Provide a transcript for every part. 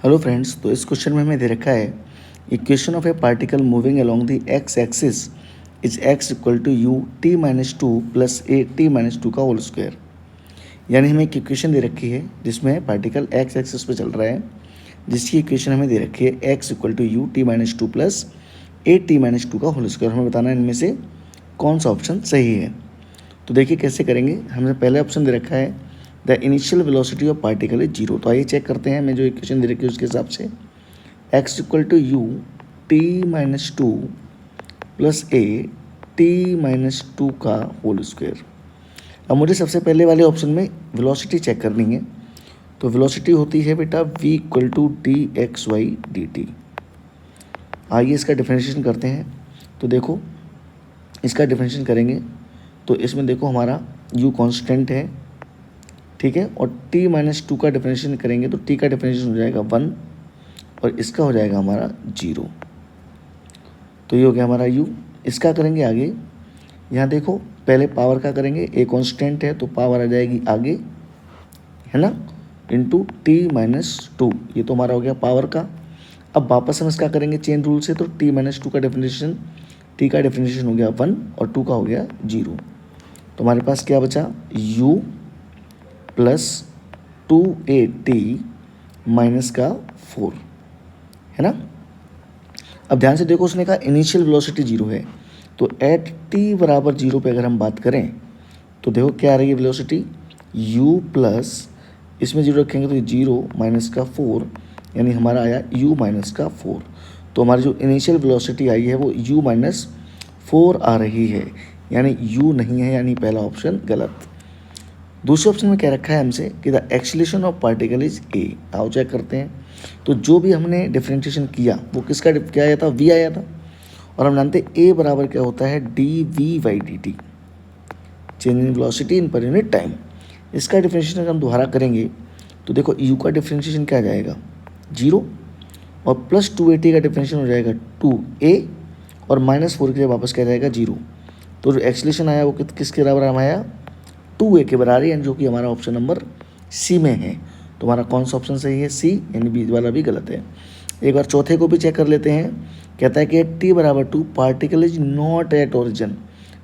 Hello friends, तो इस question में हमें दे रखा है equation of a particle moving along the x axis is x equal to u t minus two plus a t minus two का whole square. यानी हमें एक इक्वेशन दे रखी है जिसमें पार्टिकल एक्स एक्सिस पे चल रहा है, जिसकी इक्वेशन हमें दे रखी है x equal to u t minus two plus a t minus two का होल स्क्वायर। हमें बताना है इनमें से कौन सा ऑप्शन सही है। तो देखिए कैसे करेंगे। हमने पहले ऑप्शन दे रखा है the initial velocity of particle is zero. तो आइए चेक करते हैं, मैं जो इक्वेशन दे रखी है उसके हिसाब से x equal to u t minus two plus a t minus two का होल स्क्वायर। अब मुझे सबसे पहले वाले ऑप्शन में वेलोसिटी चेक करनी है। तो वेलोसिटी होती है बेटा v equal to d x by d t. आइए इसका डिफरेंशिएशन करते हैं। तो देखो इसका डिफरेंशिएशन करेंगे तो इसमें देखो हमारा u कांस्टेंट है, ठीक है, और t माइनस टू का डिफरेंशिएशन करेंगे तो t का डिफरेंशिएशन हो जाएगा 1 और इसका हो जाएगा हमारा 0। तो ये हो गया हमारा u। इसका करेंगे आगे। यहाँ देखो पहले पावर का करेंगे, a कांस्टेंट है तो पावर आ जाएगी आगे, है ना, इंटू t माइनस टू। ये तो हमारा हो गया पावर का। अब वापस हम इसका करेंगे चेन रूल से, तो t माइनस टू का डिफरेंशिएशन, t का डिफरेंशिएशन हो गया 1 और 2 का हो गया 0। तो हमारे पास क्या बचा, u प्लस 2at माइनस का 4, है ना। अब ध्यान से देखो, उसने कहा इनिशियल वेलोसिटी 0 है, तो एट t बराबर 0 पे अगर हम बात करें तो देखो क्या आ रही है वेलोसिटी, u प्लस इसमें 0 रखेंगे तो ये 0 माइनस का 4, यानी हमारा आया u माइनस का 4। तो हमारी जो इनिशियल वेलोसिटी आई है वो u माइनस 4 आ रही है, यानी u नहीं है, यानी पहला ऑप्शन गलत। दूसरे ऑप्शन में क्या रखा है हमसे कि the acceleration of particle is a. आओ चेक करते हैं। तो जो भी हमने डिफरेंशिएशन किया वो किसका क्या आया था, v आया था, और हम जानते हैं a बराबर क्या होता है d v by d t, change in velocity in per unit time. इसका डिफरेंशिएशन अगर हम दोबारा करेंगे तो देखो u का डिफरेंशिएशन क्या आ जाएगा 0 और प्लस 2at का डिफरेंशिएशन हो जाएगा 2a और माइनस 4 के लिए वापस क्या जाएगा 0। तो जो एक्सीलरेशन आया वो किसके बराबर आया 2a के बराबर, यानी जो कि हमारा ऑप्शन नंबर सी में है। तो हमारा कौन सा ऑप्शन सही है, सी, यानी बी वाला भी गलत है। एक बार चौथे को भी चेक कर लेते हैं। कहता है कि t बराबर 2 particle is not at origin.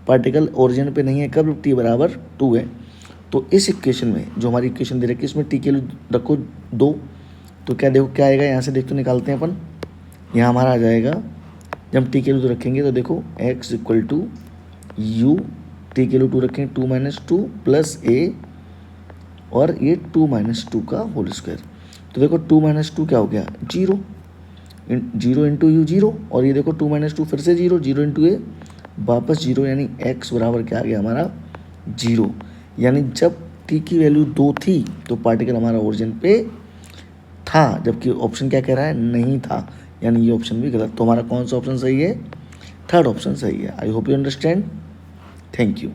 Particle origin पे नहीं है कब t बराबर 2 है। तो इस इक्वेशन में जो हमारी इक्वेशन दे रखी है इसमें t के लिए रखो 2। तो क्या देखो क्या आएगा, यहाँ से देख तो निकालते हैं अपन। यहाँ हमारा आ जाएगा, जब t के लिए रखेंगे तो देखो x equal to u, t के लिए 2 रखें 2 माइनस टू प्लस ए और ये 2 माइनस टू का होल स्क्वायर। तो देखो 2 माइनस टू क्या हो गया 0, 0 इंटू यू 0, और ये देखो 2 माइनस टू फिर से 0, 0 इंटू ए वापस 0, यानी x बराबर क्या आ गया हमारा 0। यानी जब t की वैल्यू 2 थी तो पार्टिकल हमारा ओरिजिन पे था, जबकि ऑप्शन क्या कह रहा है नहीं था, यानी ये ऑप्शन भी गलत। तो हमारा कौन सा ऑप्शन सही है, थर्ड ऑप्शन सही है। I hope you understand. Thank you.